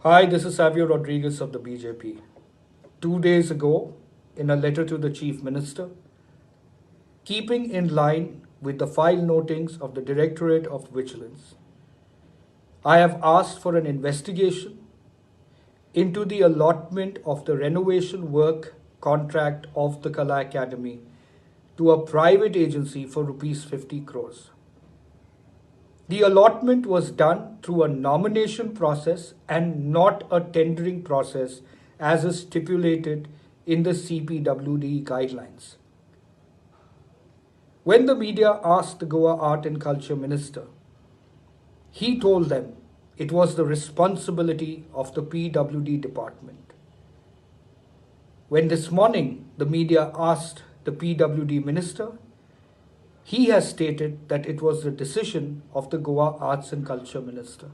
Hi, this is Savio Rodrigues of the BJP. 2 days ago, in a letter to the Chief Minister, keeping in line with the file notings of the Directorate of Vigilance, I have asked for an investigation into the allotment of the renovation work contract of the Kala Academy to a private agency for Rs 50 crores. The allotment was done through a nomination process and not a tendering process as is stipulated in the CPWD guidelines. When the media asked the Goa Art and Culture Minister, he told them it was the responsibility of the PWD department. When this morning the media asked the PWD minister, he has stated that it was the decision of the Goa Arts and Culture Minister.